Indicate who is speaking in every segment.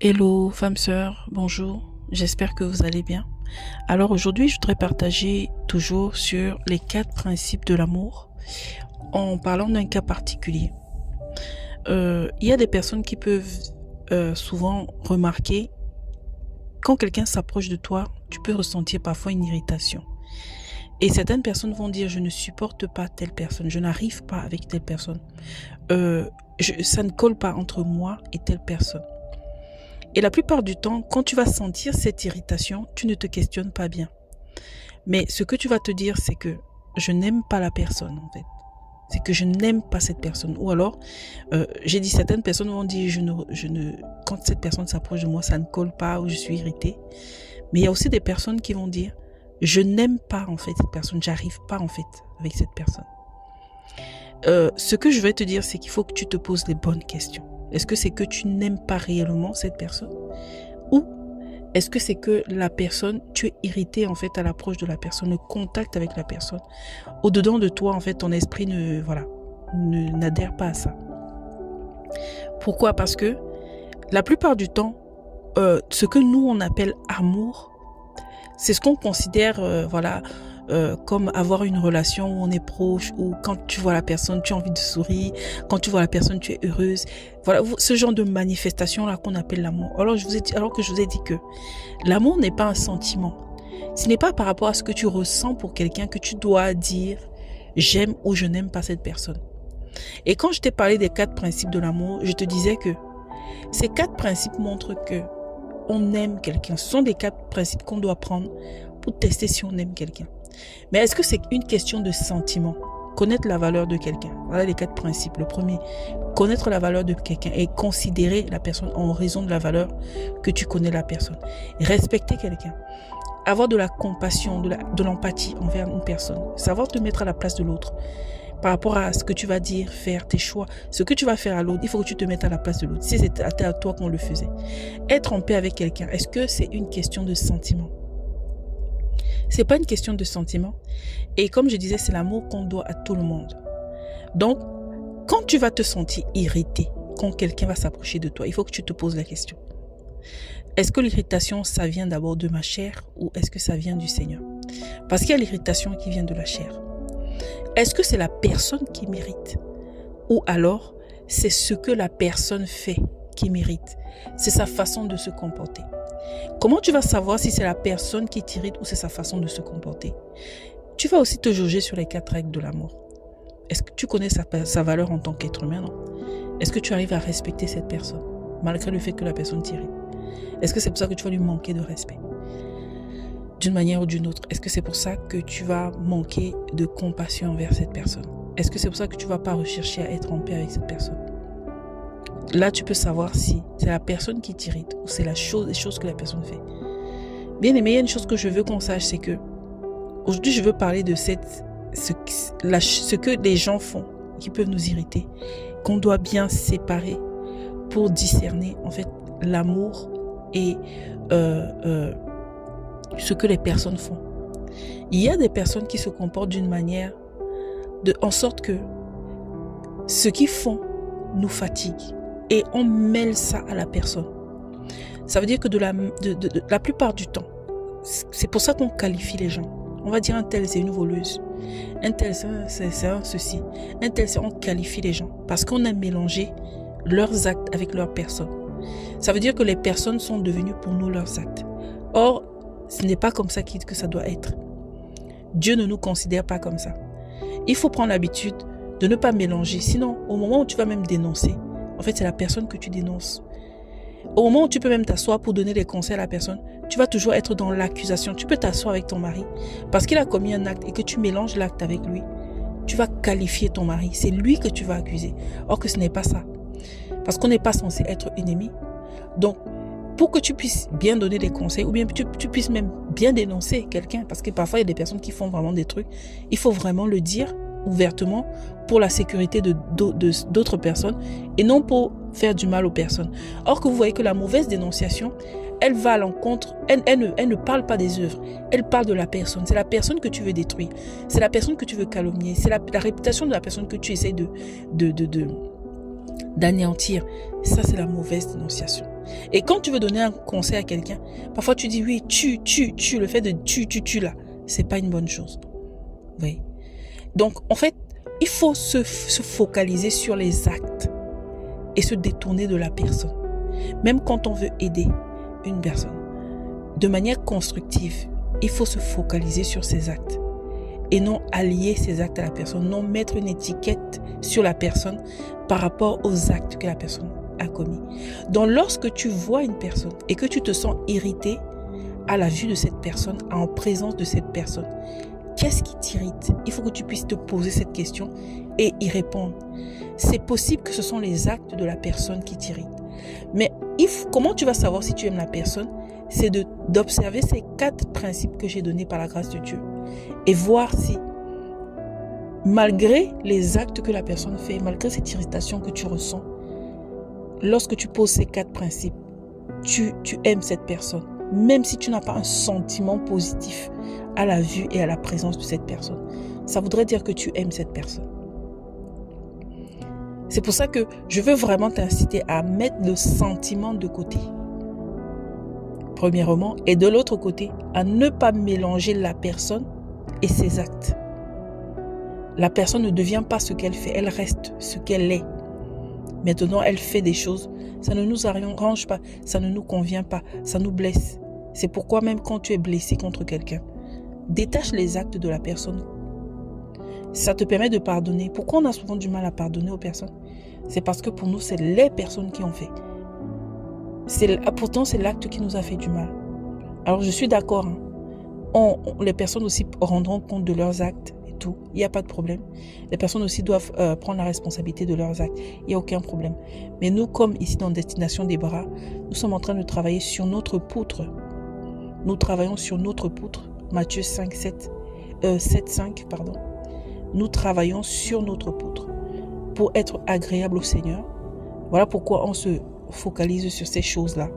Speaker 1: Hello, femme sœur, bonjour, j'espère que vous allez bien. Alors aujourd'hui, je voudrais partager toujours sur les 4 principes de l'amour en parlant d'un cas particulier. Il y a des personnes qui peuvent souvent remarquer quand quelqu'un s'approche de toi, tu peux ressentir parfois une irritation. Et certaines personnes vont dire je ne supporte pas telle personne, je n'arrive pas avec telle personne. Ça ne colle pas entre moi et telle personne. Et la plupart du temps, quand tu vas sentir cette irritation, tu ne te questionnes pas bien. Mais ce que tu vas te dire, c'est que je n'aime pas la personne, en fait. C'est que je n'aime pas cette personne. Ou alors, j'ai dit, certaines personnes vont dire, quand cette personne s'approche de moi, ça ne colle pas ou je suis irritée. Mais il y a aussi des personnes qui vont dire, je n'aime pas, en fait, cette personne. J'arrive pas, en fait, avec cette personne. Ce que je vais te dire, c'est qu'il faut que tu te poses les bonnes questions. Est-ce que c'est que tu n'aimes pas réellement cette personne? Ou est-ce que c'est que la personne, tu es irrité en fait à l'approche de la personne, le contact avec la personne? Au-dedans de toi, en fait, ton esprit n'adhère pas à ça. Pourquoi? Parce que la plupart du temps, ce que nous on appelle amour, c'est ce qu'on considère, comme avoir une relation où on est proche, où quand tu vois la personne, tu as envie de sourire, quand tu vois la personne, tu es heureuse. Voilà, ce genre de manifestation-là qu'on appelle l'amour. Alors que je vous ai dit que l'amour n'est pas un sentiment. Ce n'est pas par rapport à ce que tu ressens pour quelqu'un que tu dois dire j'aime ou je n'aime pas cette personne. Et quand je t'ai parlé des 4 principes de l'amour, je te disais que ces 4 principes montrent que on aime quelqu'un. Ce sont des 4 principes qu'on doit prendre pour tester si on aime quelqu'un. Mais est-ce que c'est une question de sentiment? Connaître la valeur de quelqu'un. Voilà les 4 principes. Le premier, connaître la valeur de quelqu'un et considérer la personne en raison de la valeur que tu connais la personne. Respecter quelqu'un. Avoir de la compassion, de l'empathie envers une personne. Savoir te mettre à la place de l'autre. Par rapport à ce que tu vas dire, faire, tes choix, ce que tu vas faire à l'autre, il faut que tu te mettes à la place de l'autre. Si c'était à toi qu'on le faisait. Être en paix avec quelqu'un, est-ce que c'est une question de sentiment? C'est pas une question de sentiment. Et comme je disais, c'est l'amour qu'on doit à tout le monde. Donc, quand tu vas te sentir irrité, quand quelqu'un va s'approcher de toi, il faut que tu te poses la question. Est-ce que l'irritation, ça vient d'abord de ma chair ou est-ce que ça vient du Seigneur? Parce qu'il y a l'irritation qui vient de la chair. Est-ce que c'est la personne qui m'irrite? Ou alors, c'est ce que la personne fait qui m'irrite? C'est sa façon de se comporter. Comment tu vas savoir si c'est la personne qui t'irrite ou c'est sa façon de se comporter? Tu vas aussi te jauger sur les 4 règles de l'amour. Est-ce que tu connais sa valeur en tant qu'être humain, non? Est-ce que tu arrives à respecter cette personne, malgré le fait que la personne t'irrite? Est-ce que c'est pour ça que tu vas lui manquer de respect? D'une manière ou d'une autre, est-ce que c'est pour ça que tu vas manquer de compassion envers cette personne? Est-ce que c'est pour ça que tu ne vas pas rechercher à être en paix avec cette personne? Là, tu peux savoir si c'est la personne qui t'irrite ou c'est les choses que la personne fait. Bien aimé, il y a une chose que je veux qu'on sache, c'est que aujourd'hui, je veux parler de ce que les gens font qui peuvent nous irriter, qu'on doit bien séparer pour discerner en fait l'amour et ce que les personnes font. Il y a des personnes qui se comportent d'une manière en sorte que ce qu'ils font nous fatigue et on mêle ça à la personne. Ça veut dire que la plupart du temps, c'est pour ça qu'on qualifie les gens. On va dire un tel c'est une voleuse, un tel c'est un ceci, un tel c'est on qualifie les gens parce qu'on a mélangé leurs actes avec leurs personnes. Ça veut dire que les personnes sont devenues pour nous leurs actes. Or, ce n'est pas comme ça que ça doit être. Dieu ne nous considère pas comme ça. Il faut prendre l'habitude de ne pas mélanger. Sinon, au moment où tu vas même dénoncer, en fait, c'est la personne que tu dénonces. Au moment où tu peux même t'asseoir pour donner des conseils à la personne, tu vas toujours être dans l'accusation. Tu peux t'asseoir avec ton mari parce qu'il a commis un acte et que tu mélanges l'acte avec lui. Tu vas qualifier ton mari. C'est lui que tu vas accuser. Or que ce n'est pas ça. Parce qu'on n'est pas censé être ennemis. Donc, pour que tu puisses bien donner des conseils ou bien tu puisses même bien dénoncer quelqu'un, parce que parfois il y a des personnes qui font vraiment des trucs, il faut vraiment le dire ouvertement pour la sécurité d'autres personnes et non pour faire du mal aux personnes. Or que vous voyez que la mauvaise dénonciation, elle va à l'encontre, elle ne parle pas des œuvres, elle parle de la personne. C'est la personne que tu veux détruire, c'est la personne que tu veux calomnier, c'est la réputation de la personne que tu essaies d'anéantir. Ça, c'est la mauvaise dénonciation. Et quand tu veux donner un conseil à quelqu'un, parfois tu dis oui, tu, le fait de tu là, c'est pas une bonne chose. Oui. Donc, en fait, il faut se focaliser sur les actes et se détourner de la personne. Même quand on veut aider une personne, de manière constructive, il faut se focaliser sur ses actes et non allier ses actes à la personne, non mettre une étiquette sur la personne par rapport aux actes que la personne a commis. Donc, lorsque tu vois une personne et que tu te sens irrité à la vue de cette personne, en présence de cette personne, qu'est-ce qui t'irrite? Il faut que tu puisses te poser cette question et y répondre. C'est possible que ce sont les actes de la personne qui t'irritent. Mais comment tu vas savoir si tu aimes la personne? C'est d'observer ces 4 principes que j'ai donnés par la grâce de Dieu et voir si, malgré les actes que la personne fait, malgré cette irritation que tu ressens, lorsque tu poses ces 4 principes, tu aimes cette personne, même si tu n'as pas un sentiment positif à la vue et à la présence de cette personne. Ça voudrait dire que tu aimes cette personne. C'est pour ça que je veux vraiment t'inciter à mettre le sentiment de côté, premièrement, et de l'autre côté, à ne pas mélanger la personne et ses actes. La personne ne devient pas ce qu'elle fait, elle reste ce qu'elle est. Maintenant, elle fait des choses, ça ne nous arrange pas, ça ne nous convient pas, ça nous blesse. C'est pourquoi même quand tu es blessé contre quelqu'un, détache les actes de la personne. Ça te permet de pardonner. Pourquoi on a souvent du mal à pardonner aux personnes? C'est parce que pour nous, c'est les personnes qui ont fait. Pourtant, c'est l'acte qui nous a fait du mal. Alors, je suis d'accord. Les personnes aussi rendront compte de leurs actes et tout. Il n'y a pas de problème. Les personnes aussi doivent prendre la responsabilité de leurs actes. Il n'y a aucun problème. Mais nous, comme ici dans Destination des Bras, nous sommes en train de travailler sur notre poutre. Nous travaillons sur notre poutre. Matthieu 7,5, pardon. Nous travaillons sur notre poutre pour être agréable au Seigneur. Voilà pourquoi on se focalise sur ces choses-là.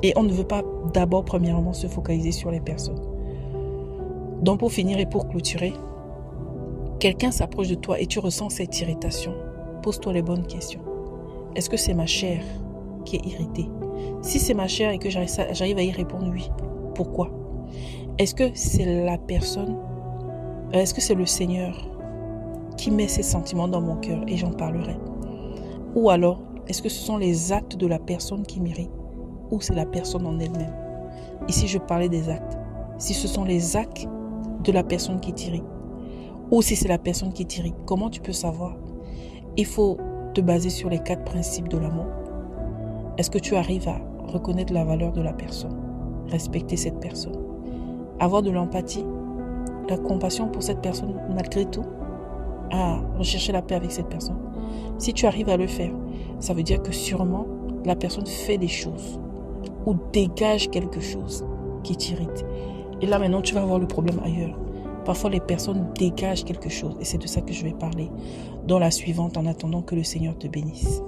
Speaker 1: Et on ne veut pas d'abord, premièrement, se focaliser sur les personnes. Donc, pour finir et pour clôturer, quelqu'un s'approche de toi et tu ressens cette irritation. Pose-toi les bonnes questions. Est-ce que c'est ma chair qui est irritée? Si c'est ma chair et que j'arrive à y répondre oui, pourquoi? Est-ce que c'est la personne? Est-ce que c'est le Seigneur qui met ces sentiments dans mon cœur et j'en parlerai? Ou alors, est-ce que ce sont les actes de la personne qui m'irritent ou c'est la personne en elle-même? Ici, je parlais des actes. Si ce sont les actes de la personne qui t'irrite ou si c'est la personne qui t'irrite, comment tu peux savoir? Il faut te baser sur les 4 principes de l'amour. Est-ce que tu arrives à reconnaître la valeur de la personne, respecter cette personne, avoir de l'empathie, la compassion pour cette personne malgré tout, à rechercher la paix avec cette personne? Si tu arrives à le faire, ça veut dire que sûrement la personne fait des choses ou dégage quelque chose qui t'irrite. Et là maintenant tu vas voir le problème ailleurs. Parfois les personnes dégagent quelque chose et c'est de ça que je vais parler dans la suivante en attendant que le Seigneur te bénisse.